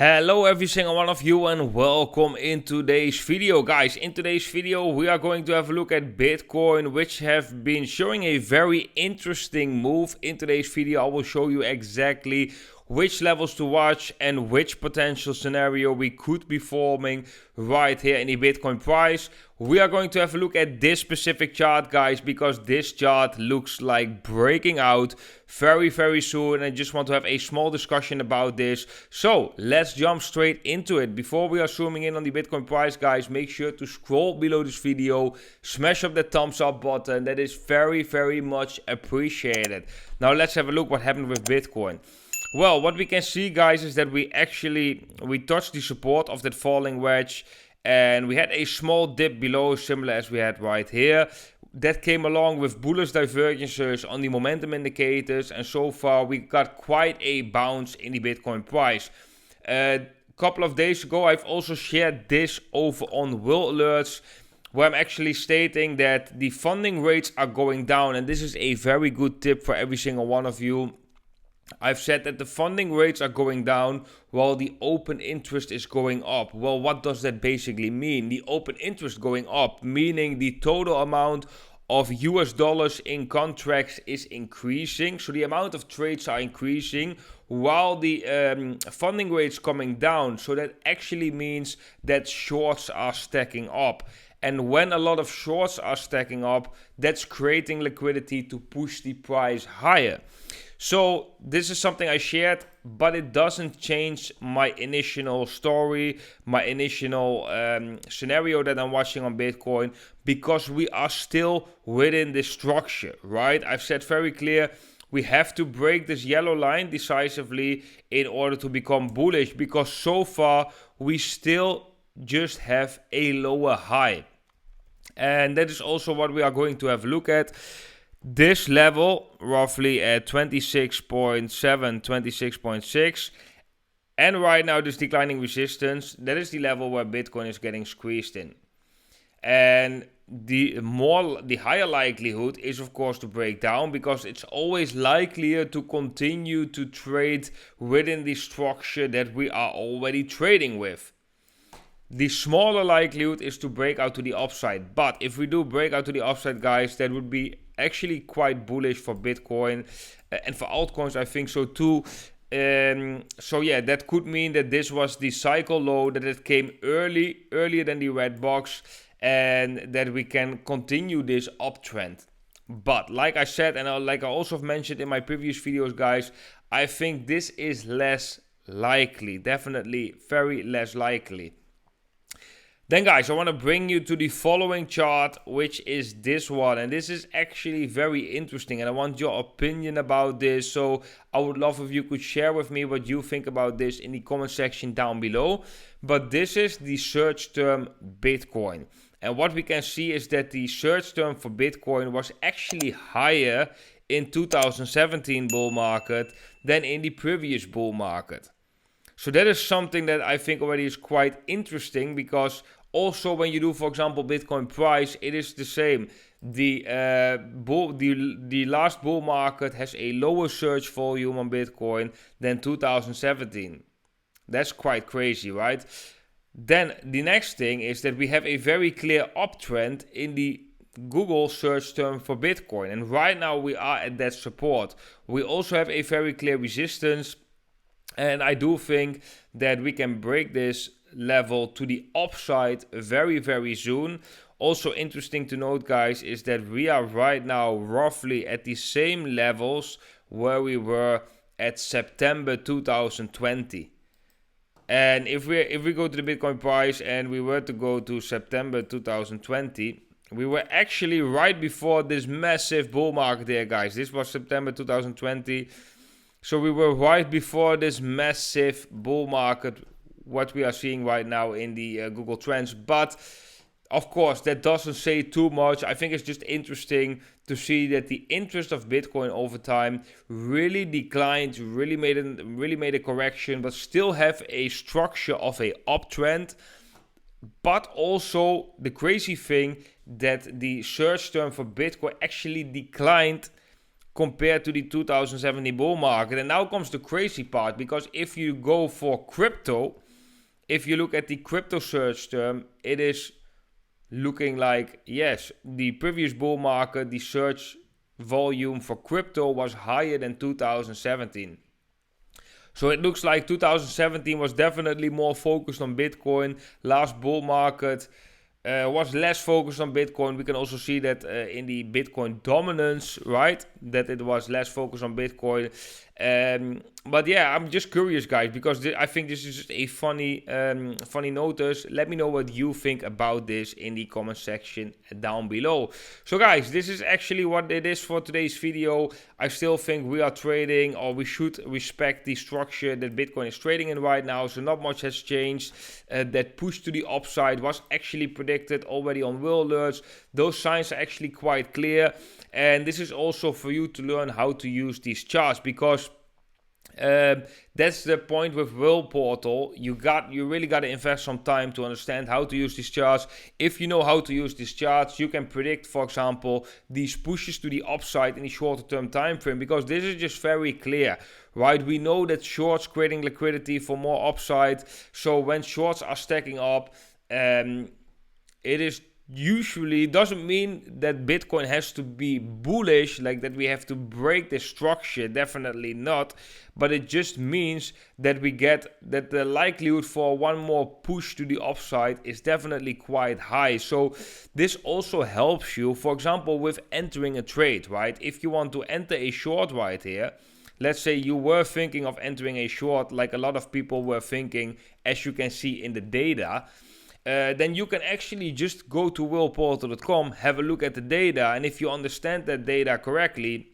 Hello every single one of you and welcome in today's video, guys. In today's video we are going to have a look at Bitcoin, which have been showing a very interesting move. In today's video I will show you exactly which levels to watch and which potential scenario we could be forming right here in the Bitcoin price. We are going to have a look at this specific chart, guys, because this chart looks like breaking out very soon, and I just want to have a small discussion about this. So let's jump straight into it. Before we are zooming in on the Bitcoin price, guys, make sure to scroll below this video, smash up that thumbs up button. That is very much appreciated. Now let's have a look what happened with Bitcoin. Well, what we can see, guys, is that we touched the support of that falling wedge, and we had a small dip below, similar as we had right here. That came along with bullish divergences on the momentum indicators, and so far we got quite a bounce in the Bitcoin price. A couple of days ago, I've also shared this over on WhaleAlerts, where I'm actually stating that the funding rates are going down, and this is a very good tip for every single one of you. I've said that the funding rates are going down while the open interest is going up. Well, what does that basically mean? The open interest going up, meaning the total amount of US dollars in contracts is increasing. So the amount of trades are increasing while the funding rates coming down. So that actually means that shorts are stacking up. And when a lot of shorts are stacking up, that's creating liquidity to push the price higher. So this is something I shared, but it doesn't change my initial story, my initial scenario that I'm watching on Bitcoin, because we are still within this structure, right? I've said very clear, we have to break this yellow line decisively in order to become bullish, because so far we still just have a lower high. And that is also what we are going to have a look at. This level, roughly at 26.7, 26.6, and right now this declining resistance, that is the level where Bitcoin is getting squeezed in. And the higher likelihood is, of course, to break down, because it's always likelier to continue to trade within the structure that we are already trading with. The smaller likelihood is to break out to the upside. But if we do break out to the upside, guys, that would be actually quite bullish for Bitcoin and for altcoins, I think so too. So yeah, that could mean that this was the cycle low, that it came earlier than the red box, and that we can continue this uptrend. But like I said, and like I also have mentioned in my previous videos, guys, I think this is less likely, definitely very less likely. Then, guys, I want to bring you to the following chart, which is this one. And this is actually very interesting, and I want your opinion about this. So I would love if you could share with me what you think about this in the comment section down below. But this is the search term Bitcoin. And what we can see is that the search term for Bitcoin was actually higher in 2017 bull market than in the previous bull market. So that is something that I think already is quite interesting, because also when you do, for example, Bitcoin price, it is the same. The last bull market has a lower search volume on Bitcoin than 2017. That's quite crazy, right? Then the next thing is that we have a very clear uptrend in the Google search term for Bitcoin. And right now we are at that support. We also have a very clear resistance. And I do think that we can break this level to the upside very soon. Also interesting to note, guys, is that we are right now roughly at the same levels where we were at September 2020. And if we go to the Bitcoin price and we were to go to September 2020, we were actually right before this massive bull market here, guys. This was September 2020. So we were right before this massive bull market, what we are seeing right now in the Google Trends. But of course, that doesn't say too much. I think it's just interesting to see that the interest of Bitcoin over time really declined, really made a correction, but still have a structure of a uptrend. But also the crazy thing that the search term for Bitcoin actually declined compared to the 2017 bull market. And now comes the crazy part, because if you go for crypto, if you look at the crypto search term, it is looking like, yes, the previous bull market, the search volume for crypto was higher than 2017. So it looks like 2017 was definitely more focused on Bitcoin. Last bull market was less focused on Bitcoin. We can also see that in the Bitcoin dominance, right? That it was less focused on Bitcoin. But yeah, I'm just curious, guys, because I think this is just a funny notice. Let me know what you think about this in the comment section down below. So guys, this is actually what it is for today's video. I still think we are trading, or we should respect the structure that Bitcoin is trading in right now. So not much has changed. That push to the upside was actually predicted already on WhaleAlerts. Those signs are actually quite clear. And this is also for you to learn how to use these charts, because that's the point with Whale Portal. You really got to invest some time to understand how to use these charts. If you know how to use these charts, you can predict, for example, these pushes to the upside in the shorter term time frame, because this is just very clear, right? We know that shorts creating liquidity for more upside. So when shorts are stacking up, it is usually doesn't mean that Bitcoin has to be bullish, like that we have to break the structure, definitely not, but it just means that we get that the likelihood for one more push to the upside is definitely quite high. So this also helps you, for example, with entering a trade, right? If you want to enter a short right here, let's say you were thinking of entering a short, like a lot of people were thinking, as you can see in the data, then you can actually just go to whaleportal.com, have a look at the data, and if you understand that data correctly,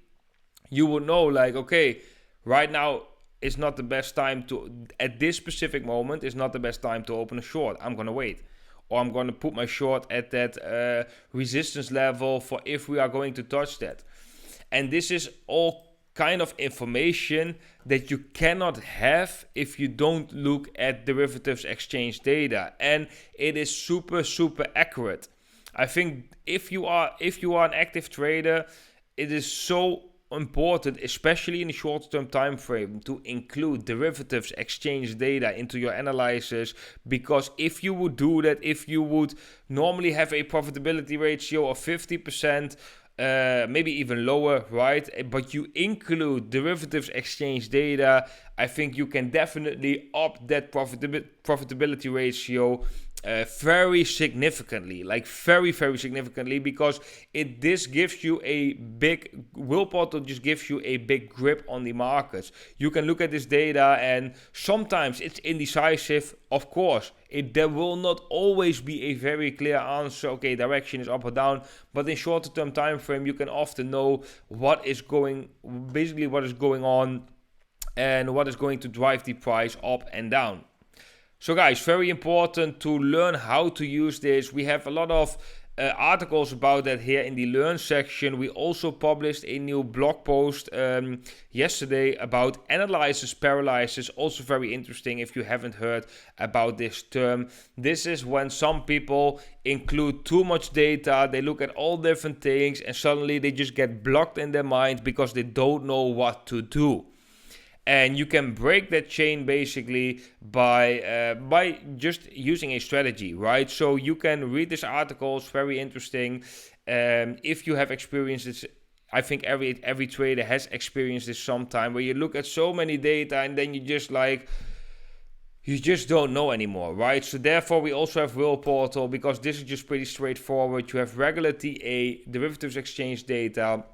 you will know, like, okay, right now is not the best time to, at this specific moment, is not the best time to open a short. I'm going to wait. Or I'm going to put my short at that resistance level for if we are going to touch that. And this is all kind of information that you cannot have if you don't look at derivatives exchange data, and it is super accurate. I think if you are an active trader, it is so important, especially in the short-term time frame, to include derivatives exchange data into your analysis, because if you would do that, if you would normally have a profitability ratio of 50%, maybe even lower, right? But you include derivatives exchange data, I think you can definitely up that profitability ratio very significantly, like very significantly, because this gives you a big, Whale Portal just gives you a big grip on the markets. You can look at this data, and sometimes it's indecisive, of course. There will not always be a very clear answer, okay, direction is up or down, but in shorter term time frame, you can often know what is going on and what is going to drive the price up and down. So guys, very important to learn how to use this. We have a lot of articles about that here in the Learn section. We also published a new blog post yesterday about analysis paralysis. Also very interesting if you haven't heard about this term. This is when some people include too much data, they look at all different things, and suddenly they just get blocked in their mind because they don't know what to do. And you can break that chain basically by just using a strategy, right? So you can read this article, it's very interesting. If you have experienced this, I think every trader has experienced this sometime, where you look at so many data and then you just don't know anymore, right? So therefore we also have Whale Portal, because this is just pretty straightforward. You have regular TA, derivatives exchange data.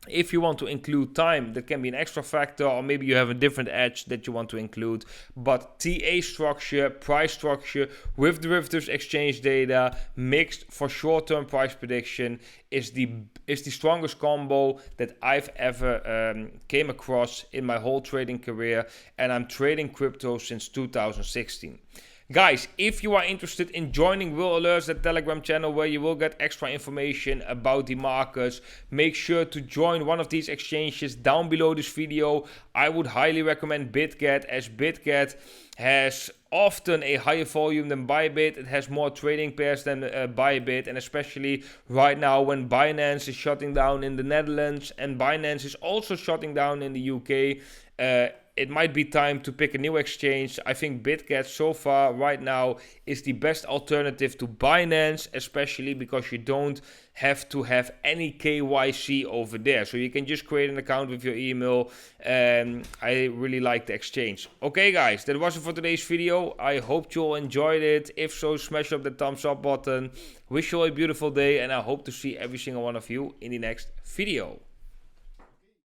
If you want to include time, that can be an extra factor, or maybe you have a different edge that you want to include. But TA structure, price structure with derivatives exchange data mixed for short-term price prediction is the strongest combo that I've ever came across in my whole trading career, and I'm trading crypto since 2016. Guys, if you are interested in joining WhaleAlerts, the Telegram channel where you will get extra information about the markets, make sure to join one of these exchanges down below this video. I would highly recommend BitGet, as BitGet has often a higher volume than Bybit. It has more trading pairs than Bybit, and especially right now when Binance is shutting down in the Netherlands and Binance is also shutting down in the UK, it might be time to pick a new exchange. I think BitGet so far right now is the best alternative to Binance, especially because you don't have to have any KYC over there. So you can just create an account with your email. I really like the exchange. Okay guys, that was it for today's video. I hope you all enjoyed it. If so, smash up the thumbs up button. Wish you all a beautiful day, and I hope to see every single one of you in the next video.